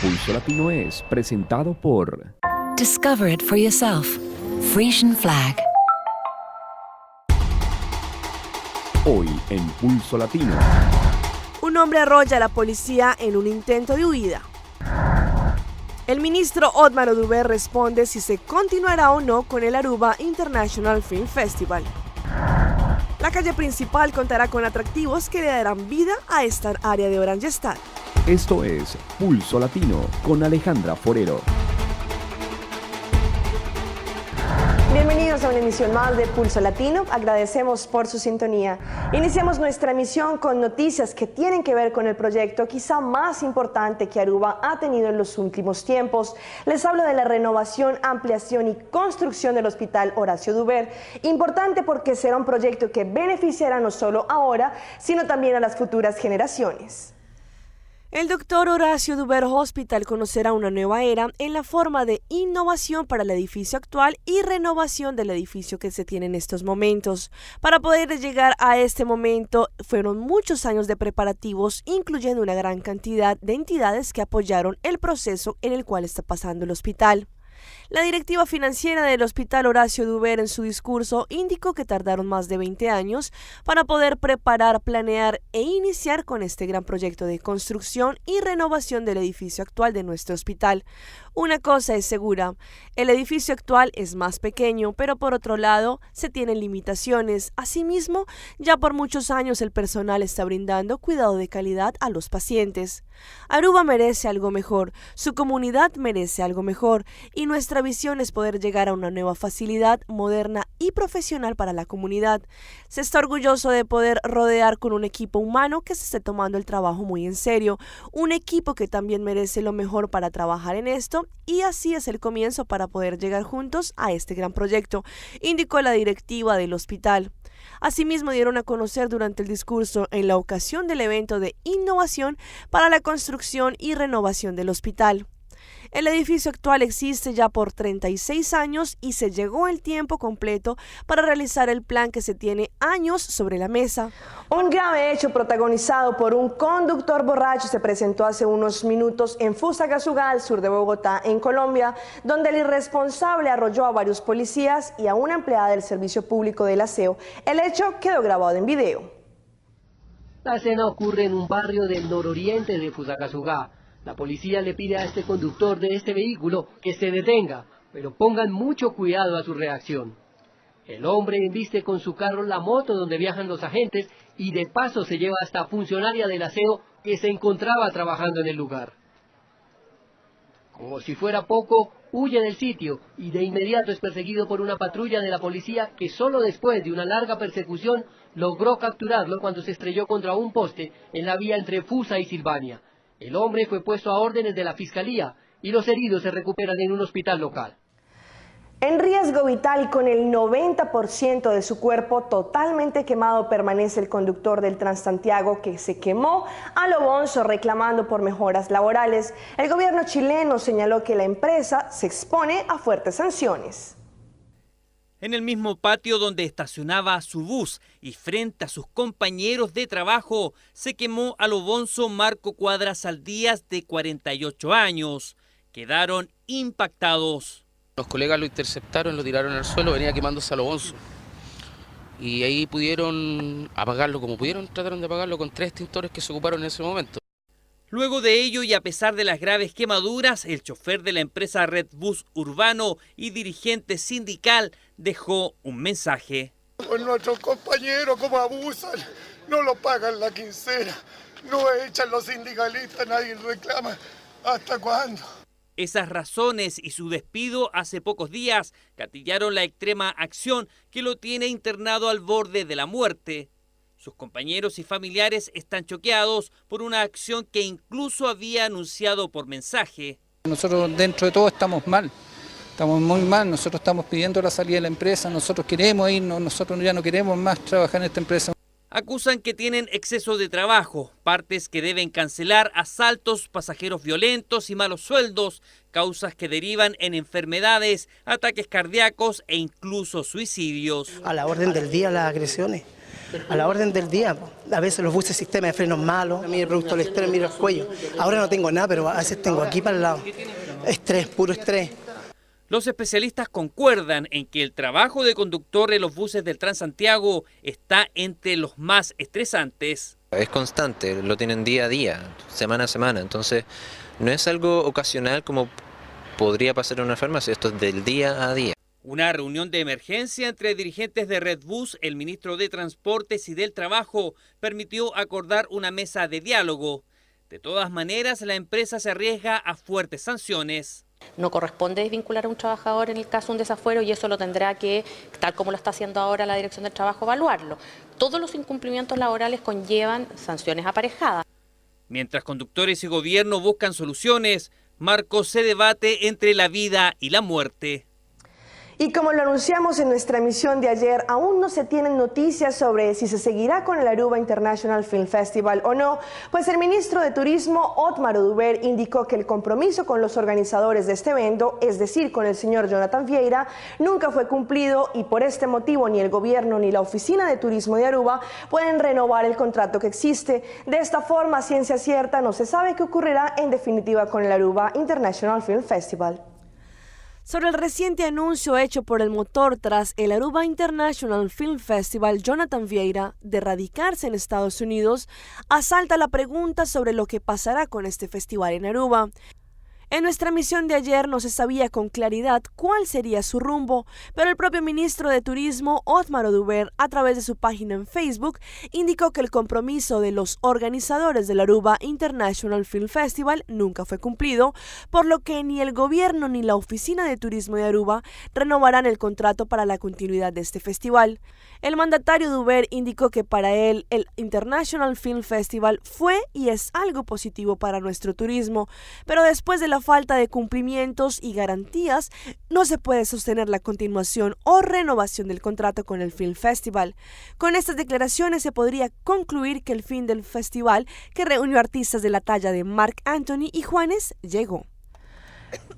Pulso Latino es presentado por Discover it for yourself. Frisian Flag. Hoy en Pulso Latino. Un hombre arrolla a la policía en un intento de huida. El ministro Otmar Oduber responde si se continuará o no con el Aruba International Film Festival. La calle principal contará con atractivos que le darán vida a esta área de Oranjestad. Esto es Pulso Latino con Alejandra Forero. Bienvenidos a una emisión más de Pulso Latino. Agradecemos por su sintonía. Iniciamos nuestra emisión con noticias que tienen que ver con el proyecto quizá más importante que Aruba ha tenido en los últimos tiempos. Les hablo de la renovación, ampliación y construcción del Hospital Horacio Duber. Importante porque será un proyecto que beneficiará no solo ahora, sino también a las futuras generaciones. El Dr. Horacio Duber Hospital conocerá una nueva era en la forma de innovación para el edificio actual y renovación del edificio que se tiene en estos momentos. Para poder llegar a este momento fueron muchos años de preparativos, incluyendo una gran cantidad de entidades que apoyaron el proceso en el cual está pasando el hospital. La directiva financiera del Hospital Horacio Duber en su discurso indicó que tardaron más de 20 años para poder preparar, planear e iniciar con este gran proyecto de construcción y renovación del edificio actual de nuestro hospital. Una cosa es segura, el edificio actual es más pequeño, pero por otro lado se tienen limitaciones. Asimismo, ya por muchos años el personal está brindando cuidado de calidad a los pacientes. Aruba merece algo mejor, su comunidad merece algo mejor y nuestra visión es poder llegar a una nueva facilidad moderna y profesional para la comunidad. Se está orgulloso de poder rodear con un equipo humano que se esté tomando el trabajo muy en serio, un equipo que también merece lo mejor para trabajar en esto. Y así es el comienzo para poder llegar juntos a este gran proyecto, indicó la directiva del hospital. Asimismo dieron a conocer durante el discurso en la ocasión del evento de innovación para la construcción y renovación del hospital. El edificio actual existe ya por 36 años y se llegó el tiempo completo para realizar el plan que se tiene años sobre la mesa. Un grave hecho protagonizado por un conductor borracho se presentó hace unos minutos en Fusagasugá, al sur de Bogotá, en Colombia, donde el irresponsable arrolló a varios policías y a una empleada del Servicio Público del Aseo. El hecho quedó grabado en video. La escena ocurre en un barrio del nororiente de Fusagasugá. La policía le pide a este conductor de este vehículo que se detenga, pero pongan mucho cuidado a su reacción. El hombre embiste con su carro la moto donde viajan los agentes y de paso se lleva hasta funcionaria del aseo que se encontraba trabajando en el lugar. Como si fuera poco, huye del sitio y de inmediato es perseguido por una patrulla de la policía que solo después de una larga persecución logró capturarlo cuando se estrelló contra un poste en la vía entre Fusa y Silvania. El hombre fue puesto a órdenes de la fiscalía y los heridos se recuperan en un hospital local. En riesgo vital y con el 90% de su cuerpo totalmente quemado permanece el conductor del Transantiago que se quemó a lo bonzo reclamando por mejoras laborales. El gobierno chileno señaló que la empresa se expone a fuertes sanciones. En el mismo patio donde estacionaba su bus y frente a sus compañeros de trabajo, se quemó a lo bonzo Marco Cuadra Saldías, de 48 años. Quedaron impactados. Los colegas lo interceptaron, lo tiraron al suelo, venía quemándose a lo bonzo. Y ahí pudieron apagarlo como pudieron, trataron de apagarlo con 3 extintores que se ocuparon en ese momento. Luego de ello y a pesar de las graves quemaduras, el chofer de la empresa Red Bus Urbano y dirigente sindical dejó un mensaje. Con nuestros compañeros, cómo abusan, no lo pagan la quincena, no echan los sindicalistas, nadie reclama. ¿Hasta cuándo? Esas razones y su despido hace pocos días gatillaron la extrema acción que lo tiene internado al borde de la muerte. Sus compañeros y familiares están choqueados por una acción que incluso había anunciado por mensaje. Nosotros dentro de todo estamos mal, estamos muy mal, nosotros estamos pidiendo la salida de la empresa, nosotros queremos irnos, nosotros ya no queremos más trabajar en esta empresa. Acusan que tienen exceso de trabajo, partes que deben cancelar, asaltos, pasajeros violentos y malos sueldos, causas que derivan en enfermedades, ataques cardíacos e incluso suicidios. A la orden del día las agresiones. a la orden del día. A veces los buses, sistema de frenos malos, a mí el producto del estrés, mira el cuello. Ahora no tengo nada, pero a veces tengo aquí para el lado. Estrés, puro estrés. Los especialistas concuerdan en que el trabajo de conductor en los buses del Transantiago está entre los más estresantes. Es constante, lo tienen día a día, semana a semana, entonces no es algo ocasional como podría pasar en una farmacia, esto es del día a día. Una reunión de emergencia entre dirigentes de Redbus, el ministro de Transportes y del Trabajo permitió acordar una mesa de diálogo. De todas maneras, la empresa se arriesga a fuertes sanciones. No corresponde desvincular a un trabajador en el caso de un desafuero y eso lo tendrá que, tal como lo está haciendo ahora la Dirección del Trabajo, evaluarlo. Todos los incumplimientos laborales conllevan sanciones aparejadas. Mientras conductores y gobierno buscan soluciones, Marcos, se debate entre la vida y la muerte. Y como lo anunciamos en nuestra emisión de ayer, aún no se tienen noticias sobre si se seguirá con el Aruba International Film Festival o no, pues el ministro de Turismo, Otmar Oduber, indicó que el compromiso con los organizadores de este evento, es decir, con el señor Jonathan Vieira, nunca fue cumplido y por este motivo ni el gobierno ni la Oficina de Turismo de Aruba pueden renovar el contrato que existe. De esta forma, ciencia cierta, no se sabe qué ocurrirá en definitiva con el Aruba International Film Festival. Sobre el reciente anuncio hecho por el motor tras el Aruba International Film Festival, Jonathan Vieira, de radicarse en Estados Unidos, asalta la pregunta sobre lo que pasará con este festival en Aruba. En nuestra emisión de ayer no se sabía con claridad cuál sería su rumbo, pero el propio ministro de Turismo, Otmar Oduber, a través de su página en Facebook, indicó que el compromiso de los organizadores del Aruba International Film Festival nunca fue cumplido, por lo que ni el gobierno ni la Oficina de Turismo de Aruba renovarán el contrato para la continuidad de este festival. El mandatario Oduber indicó que para él el International Film Festival fue y es algo positivo para nuestro turismo, pero después de la falta de cumplimientos y garantías, no se puede sostener la continuación o renovación del contrato con el Film Festival. Con estas declaraciones se podría concluir que el fin del festival, que reunió artistas de la talla de Marc Anthony y Juanes, llegó.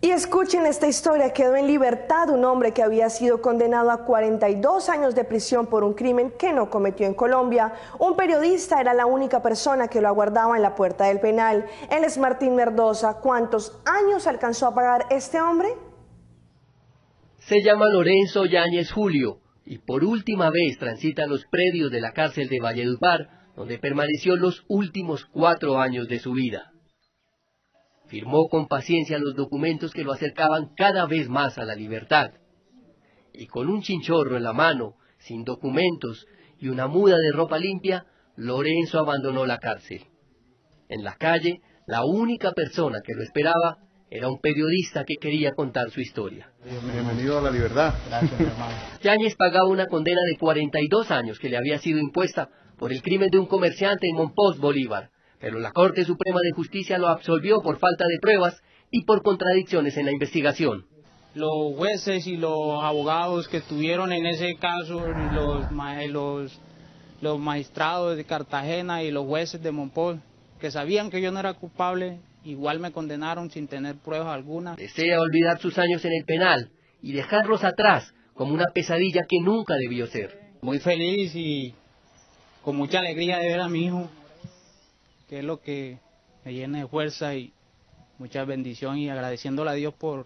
Y escuchen esta historia, quedó en libertad un hombre que había sido condenado a 42 años de prisión por un crimen que no cometió en Colombia. Un periodista era la única persona que lo aguardaba en la puerta del penal. Él es Martín Mendoza. ¿Cuántos años alcanzó a pagar este hombre? Se llama Lorenzo Yáñez Julio y por última vez transita los predios de la cárcel de Valledupar, donde permaneció los últimos 4 años de su vida. Firmó con paciencia los documentos que lo acercaban cada vez más a la libertad. Y con un chinchorro en la mano, sin documentos y una muda de ropa limpia, Lorenzo abandonó la cárcel. En la calle, la única persona que lo esperaba era un periodista que quería contar su historia. Bienvenido a la libertad. Gracias, hermano. Yáñez pagaba una condena de 42 años que le había sido impuesta por el crimen de un comerciante en Monpós, Bolívar. Pero la Corte Suprema de Justicia lo absolvió por falta de pruebas y por contradicciones en la investigación. Los jueces y los abogados que estuvieron en ese caso, los magistrados de Cartagena y los jueces de Monpós, que sabían que yo no era culpable, igual me condenaron sin tener pruebas alguna. Desea olvidar sus años en el penal y dejarlos atrás como una pesadilla que nunca debió ser. Muy feliz y con mucha alegría de ver a mi hijo, que es lo que me llena de fuerza y mucha bendición, y agradeciéndole a Dios por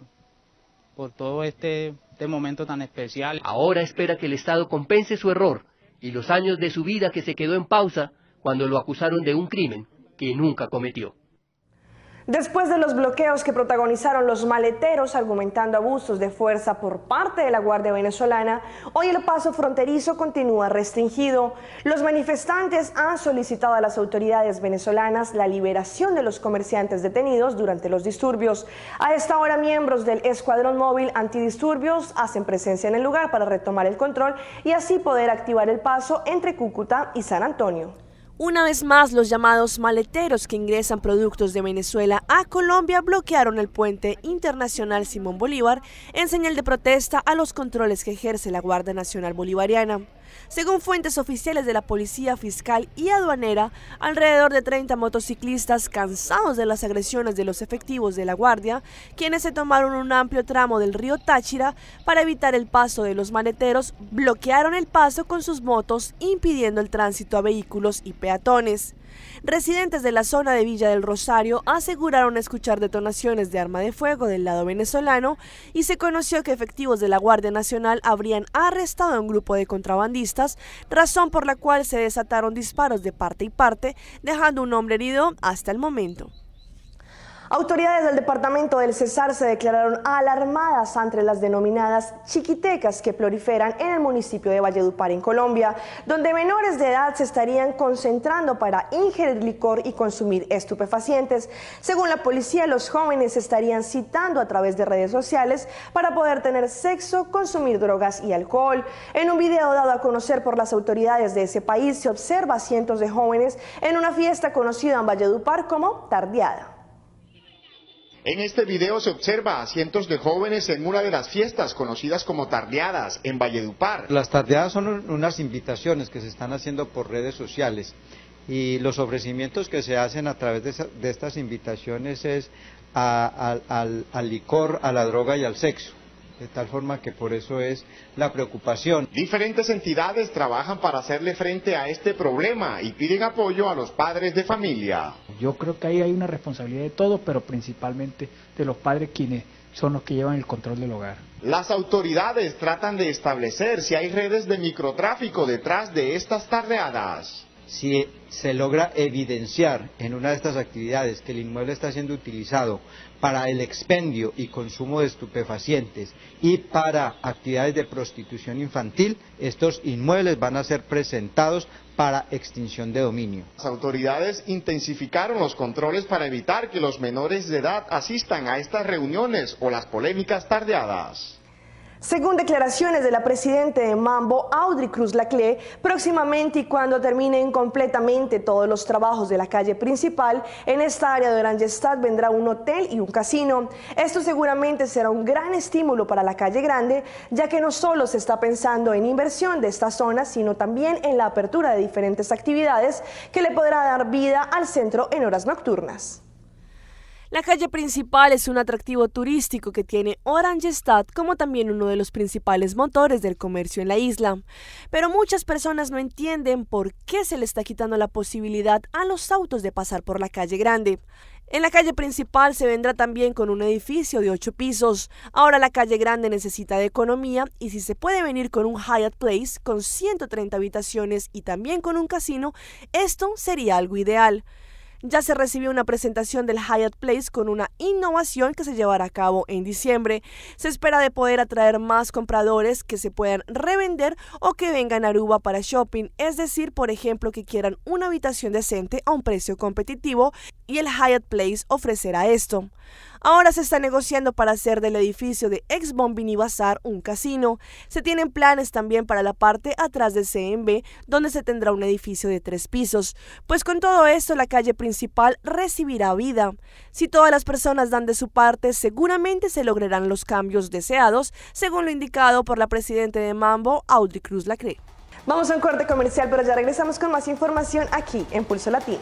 todo este momento tan especial. Ahora espera que el Estado compense su error y los años de su vida que se quedó en pausa cuando lo acusaron de un crimen que nunca cometió. Después de los bloqueos que protagonizaron los maleteros argumentando abusos de fuerza por parte de la Guardia Venezolana, hoy el paso fronterizo continúa restringido. Los manifestantes han solicitado a las autoridades venezolanas la liberación de los comerciantes detenidos durante los disturbios. A esta hora, miembros del Escuadrón Móvil Antidisturbios hacen presencia en el lugar para retomar el control y así poder activar el paso entre Cúcuta y San Antonio. Una vez más, los llamados maleteros que ingresan productos de Venezuela a Colombia bloquearon el puente internacional Simón Bolívar en señal de protesta a los controles que ejerce la Guardia Nacional Bolivariana. Según fuentes oficiales de la policía fiscal y aduanera, alrededor de 30 motociclistas cansados de las agresiones de los efectivos de la Guardia, quienes se tomaron un amplio tramo del río Táchira para evitar el paso de los maleteros, bloquearon el paso con sus motos, impidiendo el tránsito a vehículos y peatones. Residentes de la zona de Villa del Rosario aseguraron escuchar detonaciones de arma de fuego del lado venezolano y se conoció que efectivos de la Guardia Nacional habrían arrestado a un grupo de contrabandistas, razón por la cual se desataron disparos de parte y parte, dejando un hombre herido hasta el momento. Autoridades del departamento del Cesar se declararon alarmadas ante las denominadas chiquitecas que proliferan en el municipio de Valledupar, en Colombia, donde menores de edad se estarían concentrando para ingerir licor y consumir estupefacientes. Según la policía, los jóvenes se estarían citando a través de redes sociales para poder tener sexo, consumir drogas y alcohol. En un video dado a conocer por las autoridades de ese país, se observa a cientos de jóvenes en una fiesta conocida en Valledupar como Tardeada. En este video se observa a cientos de jóvenes en una de las fiestas conocidas como tardeadas en Valledupar. Las tardeadas son unas invitaciones que se están haciendo por redes sociales y los ofrecimientos que se hacen a través de estas invitaciones es al licor, a la droga y al sexo. De tal forma que por eso es la preocupación. Diferentes entidades trabajan para hacerle frente a este problema y piden apoyo a los padres de familia. Yo creo que ahí hay una responsabilidad de todos, pero principalmente de los padres, quienes son los que llevan el control del hogar. Las autoridades tratan de establecer si hay redes de microtráfico detrás de estas tardeadas. Si se logra evidenciar en una de estas actividades que el inmueble está siendo utilizado para el expendio y consumo de estupefacientes y para actividades de prostitución infantil, estos inmuebles van a ser presentados para extinción de dominio. Las autoridades intensificaron los controles para evitar que los menores de edad asistan a estas reuniones o las polémicas tardeadas. Según declaraciones de la presidenta de Mambo, Audrey Cruz Laclé, próximamente y cuando terminen completamente todos los trabajos de la calle principal, en esta área de Oranjestad vendrá un hotel y un casino. Esto seguramente será un gran estímulo para la calle Grande, ya que no solo se está pensando en inversión de esta zona, sino también en la apertura de diferentes actividades que le podrá dar vida al centro en horas nocturnas. La calle principal es un atractivo turístico que tiene Oranjestad como también uno de los principales motores del comercio en la isla. Pero muchas personas no entienden por qué se le está quitando la posibilidad a los autos de pasar por la calle Grande. En la calle principal se vendrá también con un edificio de 8 pisos. Ahora la calle Grande necesita de economía y si se puede venir con un Hyatt Place con 130 habitaciones y también con un casino, esto sería algo ideal. Ya se recibió una presentación del Hyatt Place con una innovación que se llevará a cabo en diciembre. Se espera de poder atraer más compradores que se puedan revender o que vengan a Aruba para shopping, es decir, por ejemplo, que quieran una habitación decente a un precio competitivo y el Hyatt Place ofrecerá esto. Ahora se está negociando para hacer del edificio de ex Bombini Bazar un casino. Se tienen planes también para la parte atrás del CMB, donde se tendrá un edificio de 3 pisos. Pues con todo esto, la calle principal recibirá vida. Si todas las personas dan de su parte, seguramente se lograrán los cambios deseados, según lo indicado por la presidenta de Mambo, Audrey Cruz Laclé. Vamos a un corte comercial, pero ya regresamos con más información aquí en Pulso Latino.